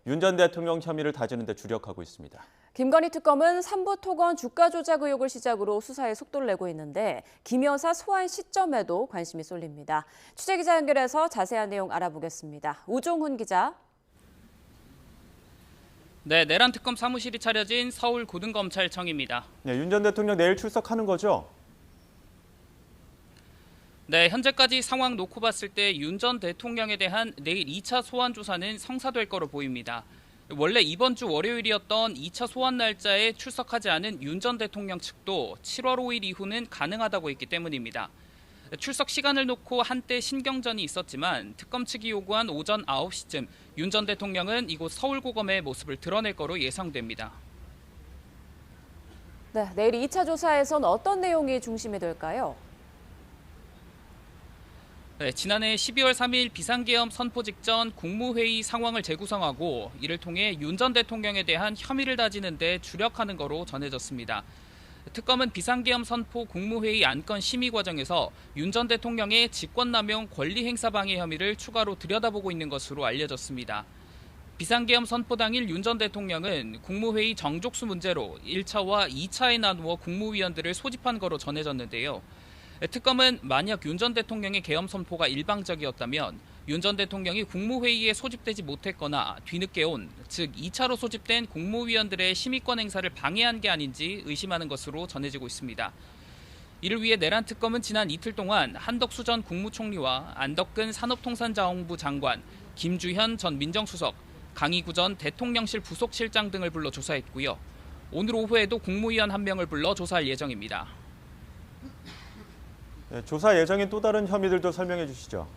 윤 전 대통령 혐의를 다지는 데 주력하고 있습니다. 김건희 특검은 삼부토건 주가 조작 의혹을 시작으로 수사에 속도를 내고 있는데 김 여사 소환 시점에도 관심이 쏠립니다. 취재기자 연결해서 자세한 내용 알아보겠습니다. 우종훈 기자. 네, 내란 특검 사무실이 차려진 서울고등검찰청입니다. 네, 윤 전 대통령 내일 출석하는 거죠? 네, 현재까지 상황 놓고 봤을 때 윤 전 대통령에 대한 내일 2차 소환 조사는 성사될 거로 보입니다. 원래 이번 주 월요일이었던 2차 소환 날짜에 출석하지 않은 윤 전 대통령 측도 7월 5일 이후는 가능하다고 했기 때문입니다. 출석 시간을 놓고 한때 신경전이 있었지만 특검 측이 요구한 오전 9시쯤 윤 전 대통령은 이곳 서울고검의 모습을 드러낼 거로 예상됩니다. 네, 내일 2차 조사에선 어떤 내용이 중심이 될까요? 네, 지난해 12월 3일 비상계엄 선포 직전 국무회의 상황을 재구성하고 이를 통해 윤 전 대통령에 대한 혐의를 다지는 데 주력하는 거로 전해졌습니다. 특검은 비상계엄 선포 국무회의 안건 심의 과정에서 윤 전 대통령의 직권남용 권리행사 방해 혐의를 추가로 들여다보고 있는 것으로 알려졌습니다. 비상계엄 선포 당일 윤 전 대통령은 국무회의 정족수 문제로 1차와 2차에 나누어 국무위원들을 소집한 거로 전해졌는데요. 특검은 만약 윤 전 대통령의 계엄 선포가 일방적이었다면 윤 전 대통령이 국무회의에 소집되지 못했거나 뒤늦게 온, 즉 2차로 소집된 국무위원들의 심의권 행사를 방해한 게 아닌지 의심하는 것으로 전해지고 있습니다. 이를 위해 내란 특검은 지난 이틀 동안 한덕수 전 국무총리와 안덕근 산업통상자원부 장관, 김주현 전 민정수석, 강희구 전 대통령실 부속실장 등을 불러 조사했고요. 오늘 오후에도 국무위원 한 명을 불러 조사할 예정입니다. 네, 조사 예정인 또 다른 혐의들도 설명해 주시죠.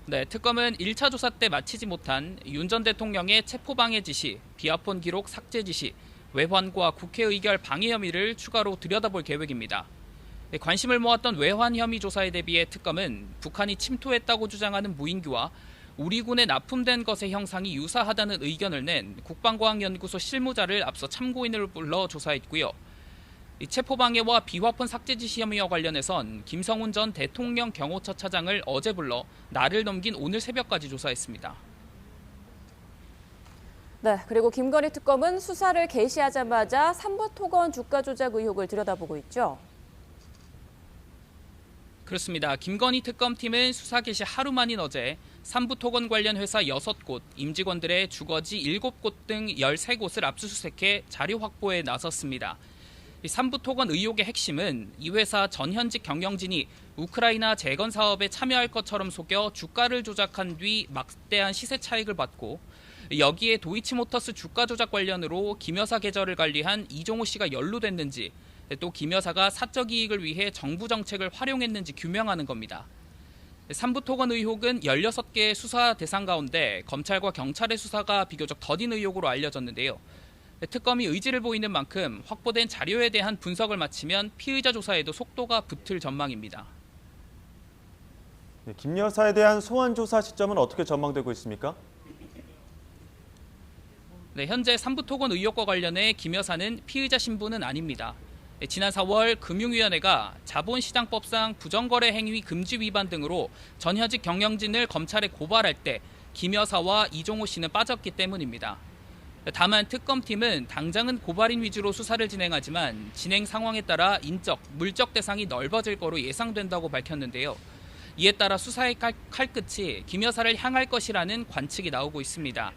네, 특검은 1차 조사 때 마치지 못한 윤 전 대통령의 체포방해 지시, 비아폰 기록 삭제 지시, 외환과 국회 의결 방해 혐의를 추가로 들여다볼 계획입니다. 관심을 모았던 외환 혐의 조사에 대비해 특검은 북한이 침투했다고 주장하는 무인기와 우리 군에 납품된 것의 형상이 유사하다는 의견을 낸 국방과학연구소 실무자를 앞서 참고인을 불러 조사했고요. 체포방해와 비화폰 삭제 지시 혐의와 관련해선 김성훈 전 대통령 경호처 차장을 어제 불러 날을 넘긴 오늘 새벽까지 조사했습니다. 네, 그리고 김건희 특검은 수사를 개시하자마자 삼부토건 주가 조작 의혹을 들여다보고 있죠. 그렇습니다. 김건희 특검팀은 수사 개시 하루 만인 어제 삼부토건 관련 회사 6곳, 임직원들의 주거지 7곳 등 13곳을 압수수색해 자료 확보에 나섰습니다. 삼부토건 의혹의 핵심은 이 회사 전현직 경영진이 우크라이나 재건 사업에 참여할 것처럼 속여 주가를 조작한 뒤 막대한 시세 차익을 받고 여기에 도이치모터스 주가 조작 관련으로 김 여사 계좌를 관리한 이종호 씨가 연루됐는지 또 김 여사가 사적 이익을 위해 정부 정책을 활용했는지 규명하는 겁니다. 삼부토건 의혹은 16개의 수사 대상 가운데 검찰과 경찰의 수사가 비교적 더딘 의혹으로 알려졌는데요. 특검이 의지를 보이는 만큼 확보된 자료에 대한 분석을 마치면 피의자 조사에도 속도가 붙을 전망입니다. 네, 김 여사에 대한 소환 조사 시점은 어떻게 전망되고 있습니까? 네, 현재 삼부토건 의혹과 관련해 김 여사는 피의자 신분은 아닙니다. 지난 4월 금융위원회가 자본시장법상 부정거래 행위 금지 위반 등으로 전현직 경영진을 검찰에 고발할 때 김 여사와 이종호 씨는 빠졌기 때문입니다. 다만 특검팀은 당장은 고발인 위주로 수사를 진행하지만 진행 상황에 따라 인적, 물적 대상이 넓어질 거로 예상된다고 밝혔는데요. 이에 따라 수사의 칼끝이 김 여사를 향할 것이라는 관측이 나오고 있습니다.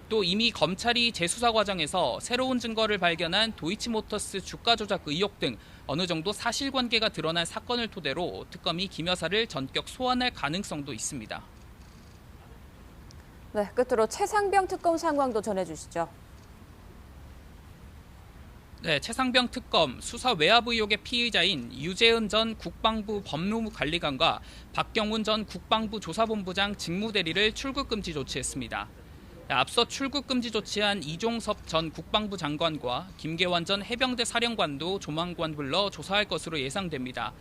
또 이미 검찰이 재수사 과정에서 새로운 증거를 발견한 도이치모터스 주가 조작 의혹 등 어느 정도 사실관계가 드러난 사건을 토대로 특검이 김 여사를 전격 소환할 가능성도 있습니다. 네, 끝으로 최상병 특검 상황도 전해주시죠. 네, 최상병 특검 수사 외압 의혹의 피의자인 유재은 전 국방부 법무관리관과 박경훈 전 국방부 조사본부장 직무대리를 출국금지 조치했습니다. 앞서 출국금지 조치한 이종섭 전 국방부 장관과 김계환 전 해병대 사령관도 조만간 불러 조사할 것으로 예상됩니다.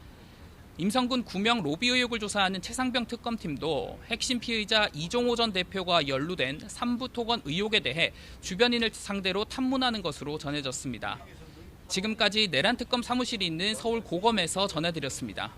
임성근 구명 로비 의혹을 조사하는 최상병 특검팀도 핵심 피의자 이종호 전 대표가 연루된 삼부토건 의혹에 대해 주변인을 상대로 탐문하는 것으로 전해졌습니다. 지금까지 내란 특검 사무실이 있는 서울 고검에서 전해드렸습니다.